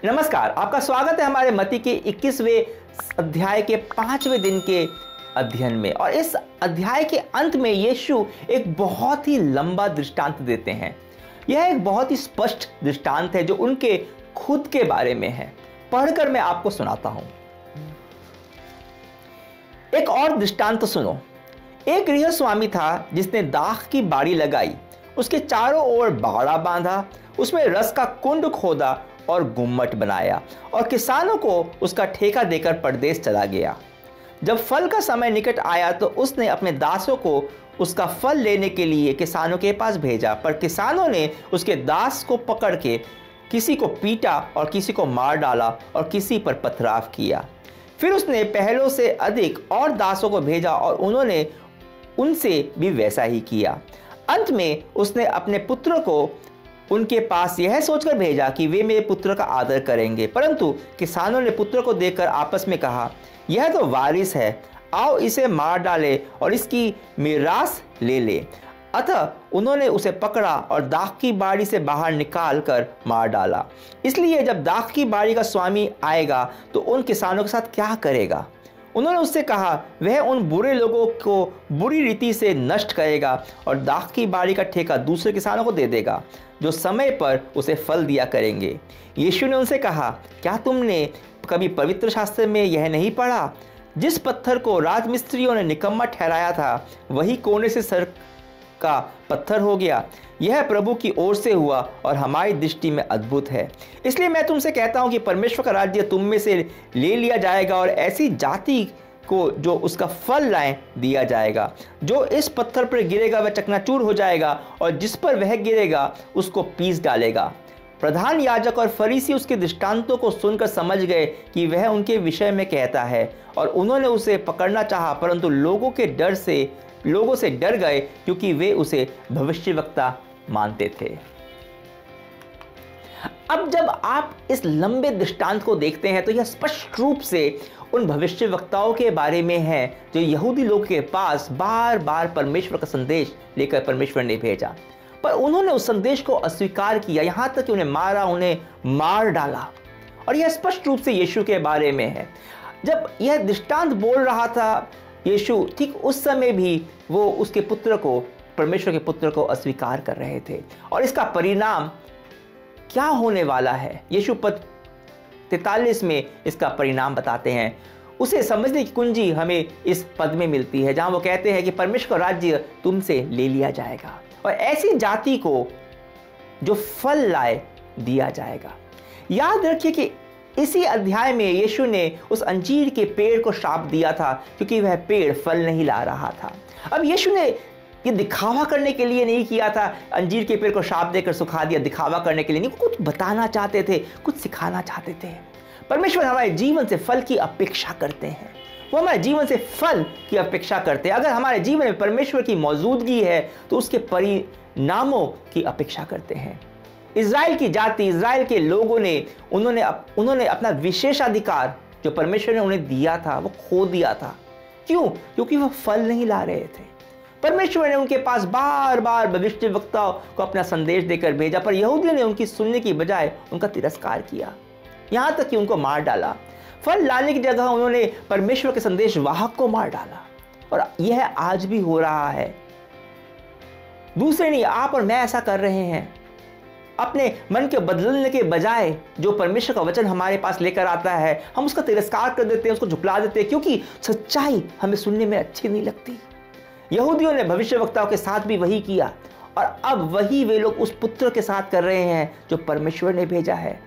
नमस्कार, आपका स्वागत है हमारे मत्ती के 21वें अध्याय के 5वें दिन के अध्ययन में। और इस अध्याय के अंत में यीशु एक बहुत ही लंबा दृष्टांत देते हैं। यह एक बहुत ही स्पष्ट दृष्टांत है जो उनके खुद के बारे में है। पढ़कर मैं आपको सुनाता हूं। एक और दृष्टांत सुनो। एक गृह स्वामी था जिसने दाख की बाड़ी लगाई, उसके चारों ओर बाड़ा बांधा, उसमें रस का कुंड खोदा और गुम्मट बनाया और किसानों को उसका ठेका देकर परदेश चला गया। जब फल का समय निकट आया तो उसने अपने दासों को उसका फल लेने के लिए किसानों के पास भेजा, पर किसानों ने उसके दास को पकड़ के किसी को पीटा और किसी को मार डाला और किसी पर पथराव किया। फिर उसने पहलों से अधिक और दासों को भेजा और उन्होंने उनसे भी वैसा ही किया। अंत में उसने अपने पुत्रों को उनके पास यह सोचकर भेजा कि वे मेरे पुत्र का आदर करेंगे, परंतु किसानों ने पुत्र को देखकर आपस में कहा, यह तो वारिस है, आओ इसे मार डाले और इसकी मीरास ले ले। अतः उन्होंने उसे पकड़ा और दाख की बाड़ी से बाहर निकाल कर मार डाला। इसलिए जब दाख की बाड़ी का स्वामी आएगा तो उन किसानों के साथ क्या करेगा? उन्होंने उससे कहा, वह उन बुरे लोगों को बुरी रीति से नष्ट करेगा और दाख की बाड़ी का ठेका दूसरे किसानों को दे देगा जो समय पर उसे फल दिया करेंगे। यीशु ने उनसे कहा, क्या तुमने कभी पवित्र शास्त्र में यह नहीं पढ़ा, जिस पत्थर को राजमिस्त्रियों ने निकम्मा ठहराया था वही कोने से सर का पत्थर हो गया। यह प्रभु की ओर से हुआ और हमारी दृष्टि में अद्भुत है। इसलिए मैं तुमसे कहता हूं कि परमेश्वर का राज्य तुम में से ले लिया जाएगा और ऐसी जाति को जो उसका फल लाए दिया जाएगा। जो इस पत्थर पर गिरेगा वह चकनाचूर हो जाएगा और जिस पर वह गिरेगा उसको पीस डालेगा। प्रधान याजक और फरीसी उसके दृष्टांतों को सुनकर समझ गए कि वह उनके विषय में कहता है, और उन्होंने उसे पकड़ना चाहा, परंतु लोगों से डर गए क्योंकि वे उसे भविष्यवक्ता मानते थे। अब जब आप इस लंबे दृष्टांत को देखते हैं तो यह स्पष्ट रूप से उन भविष्यवक्ताओं के बारे में है जो यहूदी लोग के पास बार बार परमेश्वर का संदेश लेकर परमेश्वर ने भेजा, पर उन्होंने उस संदेश को अस्वीकार किया, यहां तक कि उन्हें मारा, उन्हें मार डाला। और यह स्पष्ट रूप से यीशु के बारे में है। जब यह दृष्टांत बोल रहा था यीशु, ठीक उस समय भी वो उसके पुत्र को, परमेश्वर के पुत्र को अस्वीकार कर रहे थे। और इसका परिणाम क्या होने वाला है यीशु पद 43 में इसका परिणाम बताते हैं। उसे समझने की कुंजी हमें इस पद में मिलती है जहां वो कहते हैं कि परमेश्वर का राज्य तुमसे ले लिया जाएगा और ऐसी जाति को जो फल लाए दिया जाएगा। याद रखिए कि इसी अध्याय में यीशु ने उस अंजीर के पेड़ को श्राप दिया था क्योंकि वह पेड़ फल नहीं ला रहा था। अब यीशु ने ये दिखावा करने के लिए नहीं किया था, अंजीर के पेड़ को श्राप देकर सुखा दिया, दिखावा करने के लिए नहीं, कुछ बताना चाहते थे, कुछ सिखाना चाहते थे। परमेश्वर हमारे जीवन से फल की अपेक्षा करते हैं, वो हमारे जीवन से फल की अपेक्षा करते हैं। अगर हमारे जीवन में परमेश्वर की मौजूदगी है तो उसके परिणामों की अपेक्षा करते हैं। इज़राइल की जाति, इज़राइल के लोगों ने उन्होंने अपना विशेषाधिकार जो परमेश्वर ने उन्हें दिया था वो खो दिया था। क्यों? क्योंकि वह फल नहीं ला रहे थे। परमेश्वर ने उनके पास बार बार भविष्यवक्ताओं को अपना संदेश देकर भेजा, पर यहूदियों ने उनकी सुनने की बजाय उनका तिरस्कार किया, यहां तक कि उनको मार डाला। फल लाने की जगह उन्होंने परमेश्वर के संदेश वाहक को मार डाला। और यह आज भी हो रहा है। दूसरे नहीं, आप और मैं ऐसा कर रहे हैं। अपने मन के बदलने के बजाय जो परमेश्वर का वचन हमारे पास लेकर आता है हम उसका तिरस्कार कर देते हैं, उसको झुकला देते हैं, क्योंकि सच्चाई हमें सुनने में अच्छी नहीं लगती। यहूदियों ने भविष्यवक्ताओं के साथ भी वही किया और अब वही वे लोग उस पुत्र के साथ कर रहे हैं जो परमेश्वर ने भेजा है।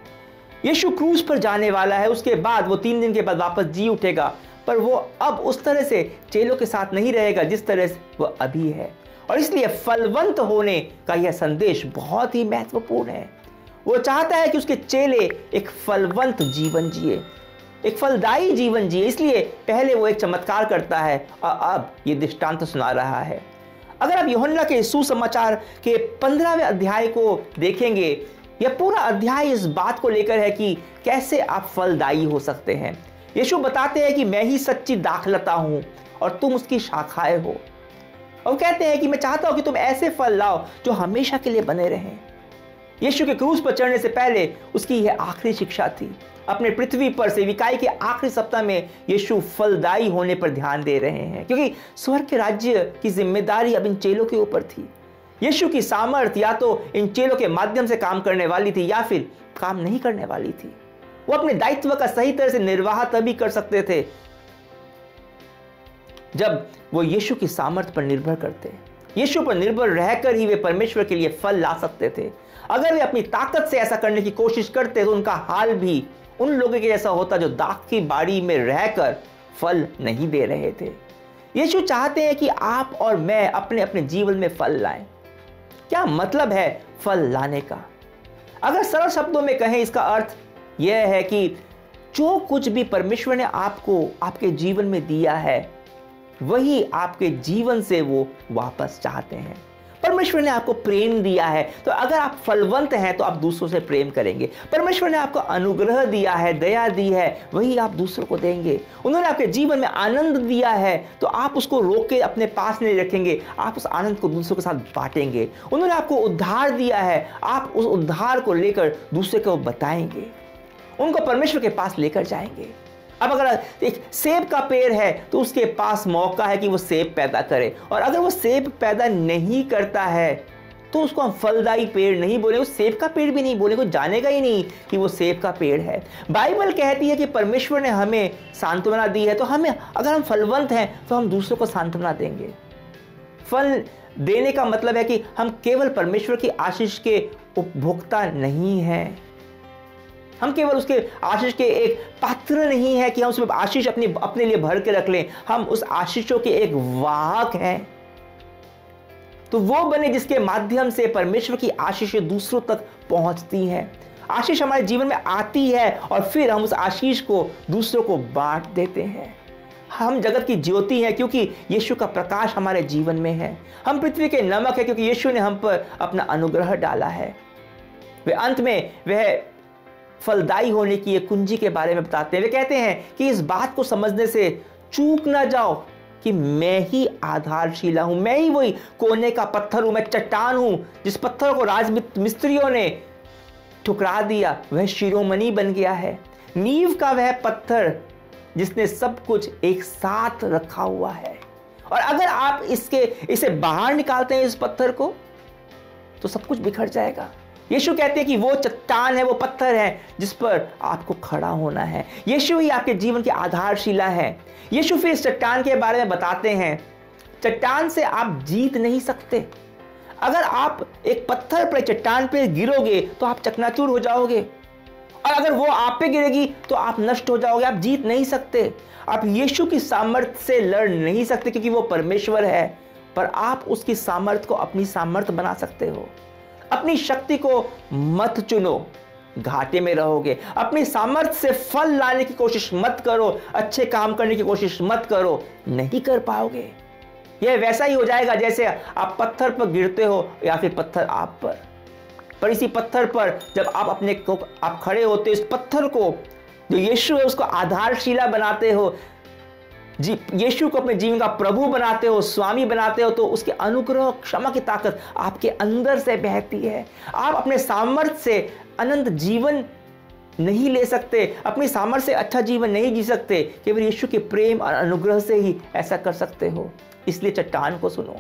यीशु क्रूस पर जाने वाला है, उसके बाद वो 3 दिन के बाद वापस जी उठेगा, पर वो अब उस तरह से चेलों के साथ नहीं रहेगा जिस तरह से वो अभी है। और इसलिए फलवंत होने का यह संदेश बहुत ही महत्वपूर्ण है। वो चाहता है कि उसके चेले एक फलवंत जीवन जिए, एक फलदायी जीवन जिए। इसलिए पहले वो एक चमत्कार करता है और अब ये दृष्टांत सुना रहा है। अगर आप यूहन्ना के सुसमाचार के 15वें अध्याय को देखेंगे, यह पूरा अध्याय इस बात को लेकर है कि कैसे आप फलदायी हो सकते हैं। यीशु बताते हैं कि मैं ही सच्ची दाखलता हूं और तुम उसकी शाखाएं हो। और कहते हैं कि मैं चाहता हूं कि तुम ऐसे फल लाओ जो हमेशा के लिए बने रहें। यीशु के क्रूस पर चढ़ने से पहले उसकी यह आखिरी शिक्षा थी। अपने पृथ्वी पर सेविकाई के आखिरी सप्ताह में यीशु फलदायी होने पर ध्यान दे रहे हैं, क्योंकि स्वर्ग के राज्य की जिम्मेदारी अब इन चेलों के ऊपर थी। यीशु की सामर्थ्य या तो इन चेलों के माध्यम से काम करने वाली थी या फिर काम नहीं करने वाली थी। वो अपने दायित्व का सही तरह से निर्वाह तभी कर सकते थे जब वो यीशु की सामर्थ्य पर निर्भर करते। यीशु पर निर्भर रहकर ही वे परमेश्वर के लिए फल ला सकते थे। अगर वे अपनी ताकत से ऐसा करने की कोशिश करते तो उनका हाल भी उन लोगों के जैसा होता जो दाख की बाड़ी में रहकर फल नहीं दे रहे थे। यीशु चाहते हैं कि आप और मैं अपने अपने जीवन में फल लाएं। क्या मतलब है फल लाने का? अगर सरल शब्दों में कहें, इसका अर्थ यह है कि जो कुछ भी परमेश्वर ने आपको आपके जीवन में दिया है वही आपके जीवन से वो वापस चाहते हैं। परमेश्वर ने आपको प्रेम दिया है, तो अगर आप फलवंत हैं तो आप दूसरों से प्रेम करेंगे। परमेश्वर ने आपको अनुग्रह दिया है, दया दी है, वही आप दूसरों को देंगे। उन्होंने आपके जीवन में आनंद दिया है, तो आप उसको रोक के अपने पास नहीं रखेंगे, आप उस आनंद को दूसरों के साथ बांटेंगे। उन्होंने आपको उद्धार दिया है, आप उस उद्धार को लेकर दूसरे को बताएंगे, उनको परमेश्वर के पास लेकर जाएंगे। अब अगर एक सेब का पेड़ है तो उसके पास मौका है कि वो सेब पैदा करे, और अगर वो सेब पैदा नहीं करता है तो उसको हम फलदायी पेड़ नहीं बोले, उस सेब का पेड़ भी नहीं बोले, कोई जानेगा ही नहीं कि वो सेब का पेड़ है। बाइबल कहती है कि परमेश्वर ने हमें सांत्वना दी है, तो हमें अगर हम फलवंत हैं तो हम दूसरों को सांत्वना देंगे। फल देने का मतलब है कि हम केवल परमेश्वर की आशीष के उपभोक्ता नहीं हैं, हम केवल उसके आशीष के एक पात्र नहीं है कि हम उसमें आशीष अपने लिए भर के रख लें, हम उस आशीषों के एक वाहक हैं। तो वो बने जिसके माध्यम से परमेश्वर की आशीषें दूसरों तक पहुंचती हैं। आशीष हमारे जीवन में आती है और फिर हम उस आशीष को दूसरों को बांट देते हैं। हम जगत की ज्योति हैं क्योंकि यीशु का प्रकाश हमारे जीवन में है। हम पृथ्वी के नमक है क्योंकि यीशु ने हम पर अपना अनुग्रह डाला है। वे अंत में वह फलदायी होने की एक कुंजी के बारे में बताते हैं। वे कहते हैं कि इस बात को समझने से चूक ना जाओ कि मैं ही आधारशिला हूं, मैं ही वही कोने का पत्थर हूं, मैं चट्टान हूं। जिस पत्थर को राजमिस्त्रियों ने ठुकरा दिया वह शिरोमणि बन गया है। नींव का वह पत्थर जिसने सब कुछ एक साथ रखा हुआ है, और अगर आप इसे बाहर निकालते हैं इस पत्थर को तो सब कुछ बिखर जाएगा। यीशु कहते हैं कि वो चट्टान है, वो पत्थर है जिस पर आपको खड़ा होना है। यीशु ही आपके जीवन की आधारशिला है। यीशु फिर इस चट्टान के बारे में बताते हैं, चट्टान से आप जीत नहीं सकते। अगर आप एक पत्थर पर चट्टान पे गिरोगे तो आप चकनाचूर हो जाओगे, और अगर वो आप पे गिरेगी तो आप नष्ट हो जाओगे, आप जीत नहीं सकते। आप यीशु की सामर्थ्य से लड़ नहीं सकते क्योंकि वो परमेश्वर है, पर आप उसकी सामर्थ्य को अपनी सामर्थ्य बना सकते हो। अपनी शक्ति को मत चुनो, घाटे में रहोगे। अपनी सामर्थ्य से फल लाने की कोशिश मत करो, अच्छे काम करने की कोशिश मत करो, नहीं कर पाओगे। यह वैसा ही हो जाएगा जैसे आप पत्थर पर गिरते हो या फिर पत्थर आप पर इसी पत्थर पर जब आप खड़े होते हो, इस पत्थर को जो यीशु है उसको आधारशिला बनाते हो, यीशु को अपने जीवन का प्रभु बनाते हो, स्वामी बनाते हो, तो उसके अनुग्रह क्षमा की ताकत आपके अंदर से बहती है। आप अपने सामर्थ्य से अनंत जीवन नहीं ले सकते, अपनी सामर्थ्य से अच्छा जीवन नहीं जी सकते, केवल यीशु के प्रेम और अनुग्रह से ही ऐसा कर सकते हो। इसलिए चट्टान को सुनो,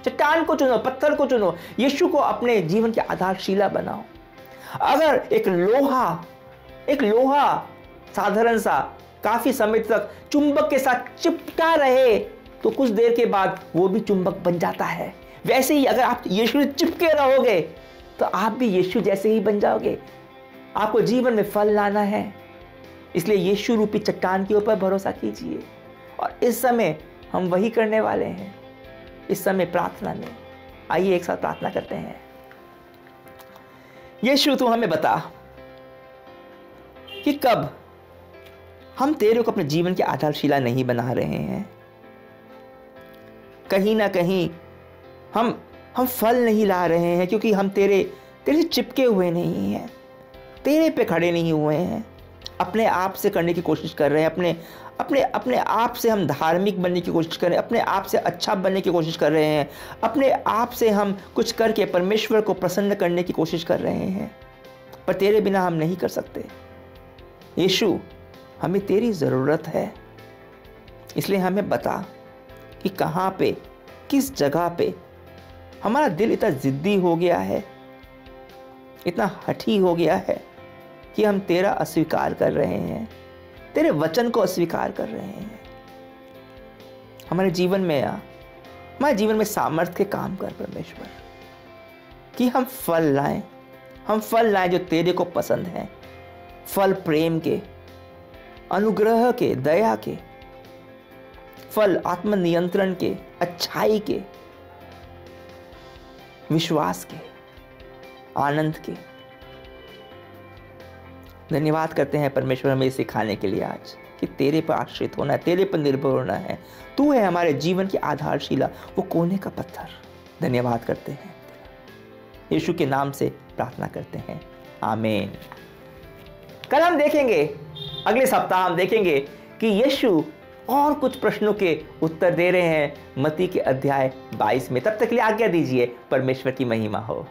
चट्टान को चुनो, पत्थर को चुनो, यीशु को अपने जीवन की आधारशिला बनाओ। अगर एक लोहा साधारण सा काफी समय तक चुंबक के साथ चिपटा रहे तो कुछ देर के बाद वो भी चुंबक बन जाता है। वैसे ही अगर आप यीशु से चिपके रहोगे तो आप भी यीशु जैसे ही बन जाओगे। आपको जीवन में फल लाना है, इसलिए यीशु रूपी चट्टान के ऊपर भरोसा कीजिए। और इस समय हम वही करने वाले हैं। इस समय प्रार्थना में आइए एक साथ प्रार्थना करते हैं। यीशु तू हमें बता कि कब हम तेरे को अपने जीवन की आधारशिला नहीं बना रहे हैं। कहीं ना कहीं हम फल नहीं ला रहे हैं क्योंकि हम तेरे से चिपके हुए नहीं हैं, तेरे पे खड़े नहीं हुए हैं। अपने आप से करने की कोशिश कर रहे हैं, अपने आप से हम धार्मिक बनने की कोशिश कर रहे हैं, अपने आप से अच्छा बनने की कोशिश कर रहे हैं, अपने आप से हम कुछ करके परमेश्वर को प्रसन्न करने की कोशिश कर रहे हैं, पर तेरे बिना हम नहीं कर सकते। यीशु, हमें तेरी ज़रूरत है, इसलिए हमें बता कि कहाँ पे, किस जगह पे हमारा दिल इतना ज़िद्दी हो गया है, इतना हठी हो गया है कि हम तेरा अस्वीकार कर रहे हैं, तेरे वचन को अस्वीकार कर रहे हैं। हमारे जीवन में सामर्थ्य के काम कर परमेश्वर, कि हम फल लाएं जो तेरे को पसंद है, फल प्रेम के, अनुग्रह के, दया के, फल आत्मनियंत्रण के, अच्छाई के, विश्वास के, आनंद के। धन्यवाद करते हैं परमेश्वर हमें सिखाने के लिए आज कि तेरे पर आश्रित होना है, तेरे पर निर्भर होना है। तू है हमारे जीवन की आधारशिला, वो कोने का पत्थर। धन्यवाद करते हैं, यीशु के नाम से प्रार्थना करते हैं, आमीन। कल हम देखेंगे, अगले सप्ताह हम देखेंगे कि यीशु और कुछ प्रश्नों के उत्तर दे रहे हैं मत्ती के अध्याय 22 में। तब तक के लिए आज्ञा दीजिए, परमेश्वर की महिमा हो।